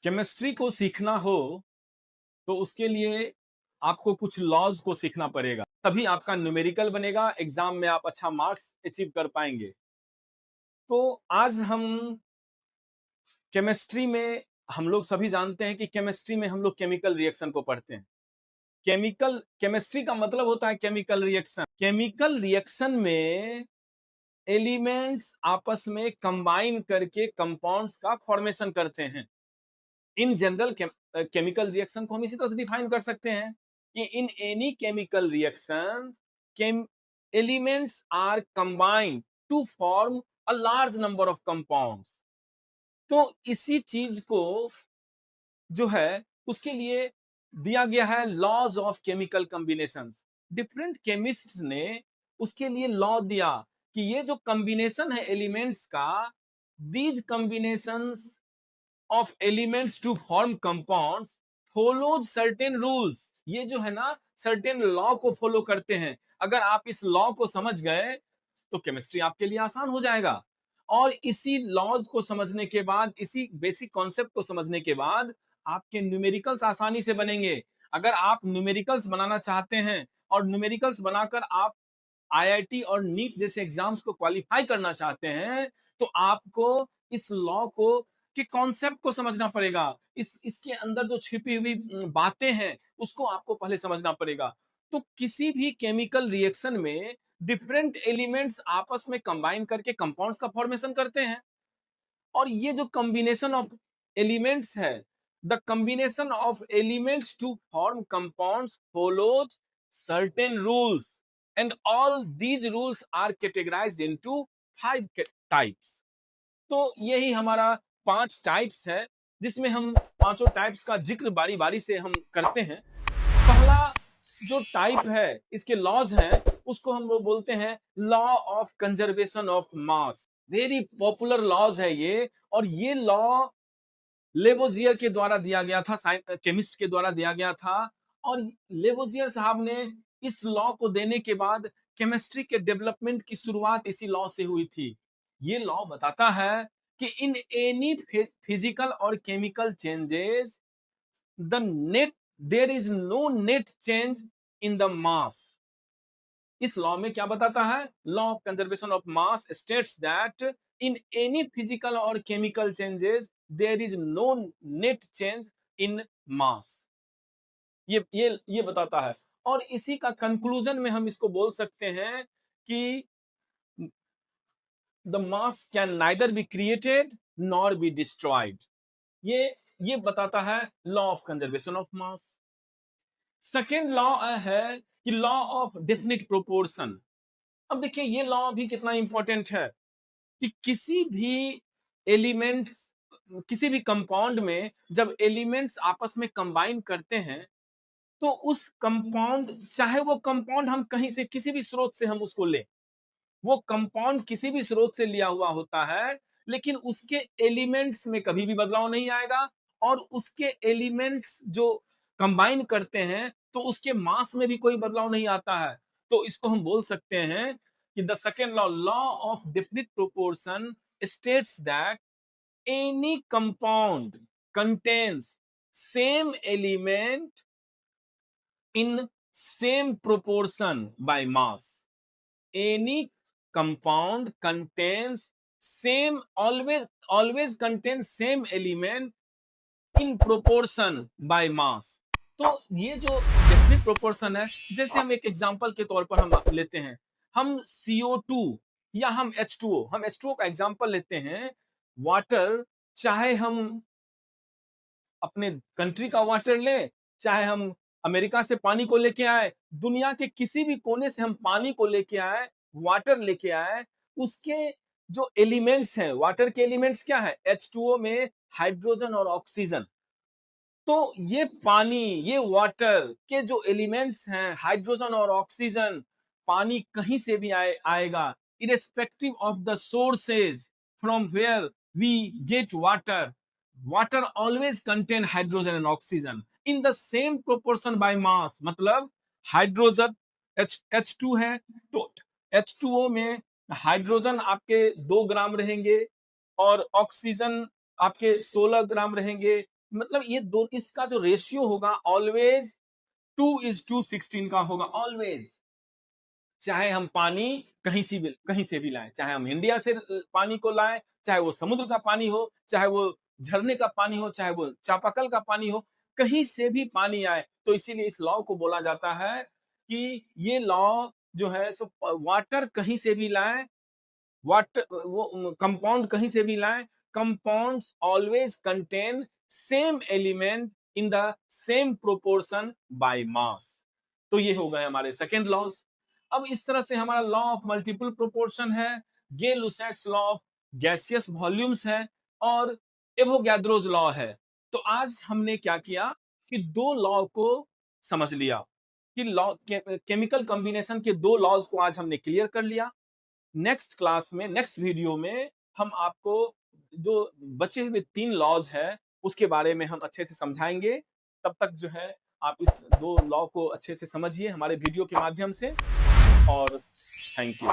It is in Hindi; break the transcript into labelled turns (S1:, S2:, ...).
S1: केमिस्ट्री को सीखना हो तो उसके लिए आपको कुछ लॉज को सीखना पड़ेगा, तभी आपका न्यूमेरिकल बनेगा, एग्जाम में आप अच्छा मार्क्स अचीव कर पाएंगे। तो आज हम केमिस्ट्री में, हम लोग सभी जानते हैं कि केमिस्ट्री में हम लोग केमिकल रिएक्शन को पढ़ते हैं। केमिस्ट्री का मतलब होता है केमिकल रिएक्शन। केमिकल रिएक्शन में एलिमेंट्स आपस में कंबाइन करके कंपाउंड्स का फॉर्मेशन करते हैं। इन जनरल केमिकल रिएक्शन को हम इसी तरह से डिफाइन कर सकते हैं कि in any chemical reaction elements are combined to form a large number of compounds. तो इसी चीज को जो है उसके लिए दिया गया है laws of chemical combinations. Different chemists ने उसके लिए लॉ दिया कि ये जो कॉम्बिनेशन है एलिमेंट्स का, these combinations of elements to form compounds follows certain rules. ये जो है ना सर्टेन लॉ को फॉलो करते हैं। अगर आप इस लॉ को समझ गए तो केमिस्ट्री आपके लिए आसान हो जाएगा। और इसी लॉज को समझने के बाद, इसी बेसिक कॉन्सेप्ट को समझने के बाद आपके न्यूमेरिकल्स आसानी से बनेंगे। अगर आप न्यूमेरिकल्स बनाना चाहते हैं और न्यूमेरिकल्स बनाकर आप आईआईटी और नीट जैसे एग्जाम्स को क्वालिफाई करना चाहते हैं तो आपको इस लॉ को के कॉन्सेप्ट को समझना पड़ेगा। इसके अंदर जो छिपी हुई बातें हैं उसको आपको पहले समझना पड़ेगा। तो किसी भी केमिकल रिएक्शन में डिफरेंट एलिमेंट्स आपस में कंबाइन करके कंपाउंड्स का फॉर्मेशन करते हैं। और ये जो कॉम्बिनेशन ऑफ एलिमेंट्स है, the combination of elements to form compounds follows certain rules and all these rules are categorized into 5 types. तो यही हमारा 5 टाइप्स है जिसमें हम पांचों टाइप्स का जिक्र बारी बारी से हम करते हैं। पहला जो टाइप है, इसके लॉज हैं, उसको हम लोग बोलते हैं law of conservation of mass. Very popular laws है ये। और ये लॉ लेवोजियर के द्वारा दिया गया था, केमिस्ट के द्वारा दिया गया था। और लेवोजियर साहब ने इस लॉ को देने के बाद केमिस्ट्री के डेवलपमेंट की शुरुआत इसी लॉ से हुई थी। ये लॉ बताता है कि इन एनी फिजिकल और chemical changes the net there is no net change in the mass. इस लॉ में क्या बताता है? Law of conservation of mass states that in any physical और chemical changes there is no net change in mass. ये बताता है। और इसी का कंक्लूजन में हम इसको बोल सकते हैं कि the mass can neither be created nor be destroyed. ये बताता है law of conservation of mass. Second law है कि लॉ ऑफ डेफिनिट प्रोपोर्शन। अब देखिए ये लॉ भी कितना इंपॉर्टेंट है कि एलिमेंट्स किसी भी कंपाउंड में जब एलिमेंट्स आपस में कंबाइन करते हैं तो उस कंपाउंड, चाहे वो कंपाउंड हम कहीं से किसी भी स्रोत से हम उसको लें, वो कंपाउंड किसी भी स्रोत से लिया हुआ होता है, लेकिन उसके एलिमेंट्स में कभी भी बदलाव नहीं आएगा। और उसके एलिमेंट्स जो कंबाइन करते हैं तो उसके मास में भी कोई बदलाव नहीं आता है। तो इसको हम बोल सकते हैं कि the second law, law of definite proportion, states that any compound contains same element in same proportion by mass. Any compound contains same, always contains same element in proportion by mass. तो ये जो डेफिनिट प्रोपोर्शन है, जैसे हम एक एग्जांपल के तौर पर हम लेते हैं, हम CO2 या हम H2O, हम H2O का एग्जांपल लेते हैं। वाटर, चाहे हम अपने कंट्री का वाटर लें, चाहे हम अमेरिका से पानी को लेके आए, दुनिया के किसी भी कोने से हम पानी को लेके आए, वाटर लेके आए, उसके जो एलिमेंट्स हैं, वाटर के एलिमेंट्स क्या है? H2O में हाइड्रोजन और ऑक्सीजन। तो ये पानी, ये वाटर के जो एलिमेंट्स हैं, हाइड्रोजन और ऑक्सीजन, पानी कहीं से भी आएगा, irrespective of the sources from where we get water. Water always contain hydrogen and oxygen in the same proportion by mass. मतलब हाइड्रोजन H2 है तो H2O में हाइड्रोजन आपके 2 ग्राम रहेंगे और ऑक्सीजन आपके 16 ग्राम रहेंगे। मतलब ये दो, इसका जो रेशियो होगा ऑलवेज 2:16 का होगा ऑलवेज। चाहे हम पानी कहीं से भी लाएं, चाहे हम इंडिया से पानी को लाएं, चाहे वो समुद्र का पानी हो, चाहे वो झरने का पानी हो, चाहे वो चापाकल का पानी हो, कहीं से भी पानी आए। तो इसीलिए इस लॉ को बोला जाता है कि ये लॉ जो है सो वाटर कहीं से भी लाएं, वाटर वो कंपाउंड कहीं से भी लाएं, compounds always contain same element in the same proportion by मास। तो ये हो गए हमारे सेकेंड लॉज। अब इस तरह से हमारा लॉ ऑफ मल्टीपल प्रोपोर्शन है, गे लुसैक्स लॉ ऑफ गैसियस वॉल्यूम्स है, और एवोगैड्रोज लॉ है। तो आज हमने क्या किया कि दो लॉ को समझ लिया कि लॉ केमिकल कॉम्बिनेशन के दो लॉज को आज हमने क्लियर कर लिया। नेक्स्ट क्लास में, नेक्स्ट वीडियो में हम आपको जो बचे हुए 3 लॉज है उसके बारे में हम अच्छे से समझाएंगे। तब तक जो है आप इस दो लॉ को अच्छे से समझिए हमारे वीडियो के माध्यम से, और थैंक यू।